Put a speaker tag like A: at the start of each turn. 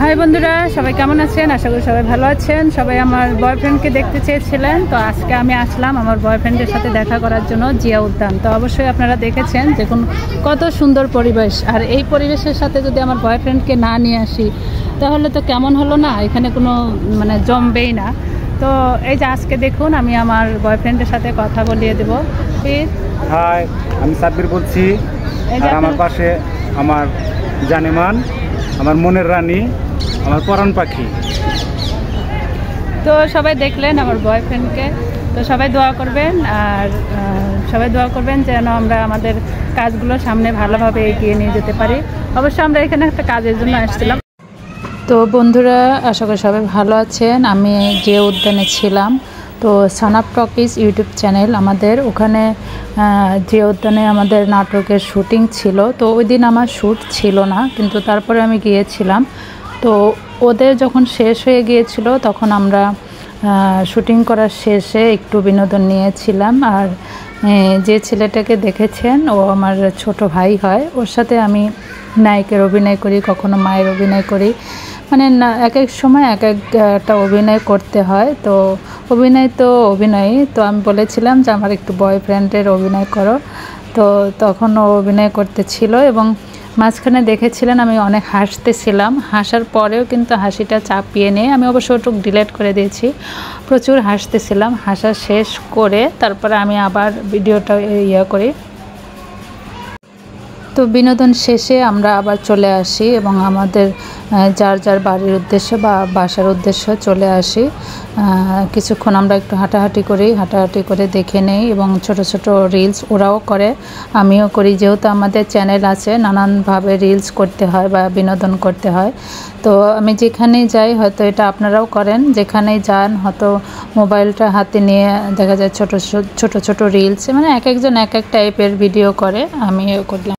A: High বন্ধুরা, সবাই কেমন আছেন? আশা করি সবাই ভালো আছেন। সবাই আমার বয়ফ্রেন্ডকে দেখতে চেয়েছিলেন, তো আজকে আমি আসলাম আমার বয়ফ্রেন্ডের সাথে দেখা করার জন্য জিয়া উদ্যান। তো অবশ্যই আপনারা দেখেছেন যে কত সুন্দর পরিবেশ, আর এই পরিবেশের সাথে যদি আমার বয়ফ্রেন্ডকে না নিয়ে আসি তাহলে তো কেমন হলো না, এখানে কোনো জমবেই না। তো এই যে আজকে দেখুন আমি আমার বয়ফ্রেন্ডের সাথে কথা বলিয়ে দেবো।
B: হাই, আমি সাব্বির বলছি। আর আমার পাশে আমার জানেমান, আমার মনের রানী, আমার পরাণ পাখি।
A: তো সবাই দেখলেন আমার বয়ফ্রেন্ডকে। তো সবাই দোয়া করবেন, আর সবাই দোয়া করবেন যেন আমরা আমাদের কাজগুলো সামনে ভালোভাবে এগিয়ে নিয়ে যেতে পারি। অবশ্য আমরা এখানে একটা কাজের জন্য আসছিলাম। তো বন্ধুরা, আশা করি সবাই ভালো আছেন। আমি যে উদ্যানে ছিলাম, তো সানাপ টকিজ ইউটিউব চ্যানেল আমাদের, ওখানে যে উদ্যানে আমাদের নাটকের শুটিং ছিল। তো ওই দিন আমার শ্যুট ছিল না, কিন্তু তারপরে আমি গিয়েছিলাম। তো ওদের যখন শেষ হয়ে গিয়েছিল তখন আমরা শুটিং করার শেষে একটু বিনোদন নিয়েছিলাম। আর যে ছেলেটাকে দেখেছেন ও আমার ছোট ভাই হয়, ওর সাথে আমি নায়কের অভিনয় করি, কখনো মায়ের অভিনয় করি। মানে না, এক এক সময় এক একটা অভিনয় করতে হয়। তো অভিনয় তো অভিনয়ই। তো আমি বলেছিলাম যে আমার একটু বয়ফ্রেন্ডের অভিনয় করো। তো তখন ও অভিনয় করতেছিল এবং মাঝখানে দেখেছিলেন আমি অনেক হাসতেছিলাম। হাসার পরেও কিন্তু হাসিটা চাপিয়ে নিয়ে আমি অবশ্য ওটুক ডিলিট করে দিয়েছি। প্রচুর হাসতেছিলাম। হাসা শেষ করে তারপরে আমি আবার ভিডিওটা করি। তো বিনোদন শেষে আমরা আবার চলে আসি এবং আমাদের যার যার বাড়ির উদ্দেশ্যে বা বাসার উদ্দেশ্যে চলে আসি। কিছুক্ষণ আমরা একটু হাঁটাহাঁটি করি, হাঁটাহাঁটি করে দেখে নেই এবং ছোট ছোট রিলস ওরাও করে, আমিও করি। যেহেতু আমাদের চ্যানেল আছে, নানানভাবে রিলস করতে হয় বা বিনোদন করতে হয়। তো আমি যেখানেই যাই, হয়তো এটা আপনারাও করেন, যেখানেই যান হয়তো মোবাইলটা হাতে নিয়ে দেখা যায় ছোট ছোট রিলস, মানে এক একজন এক এক টাইপের ভিডিও করে, আমিও করলাম।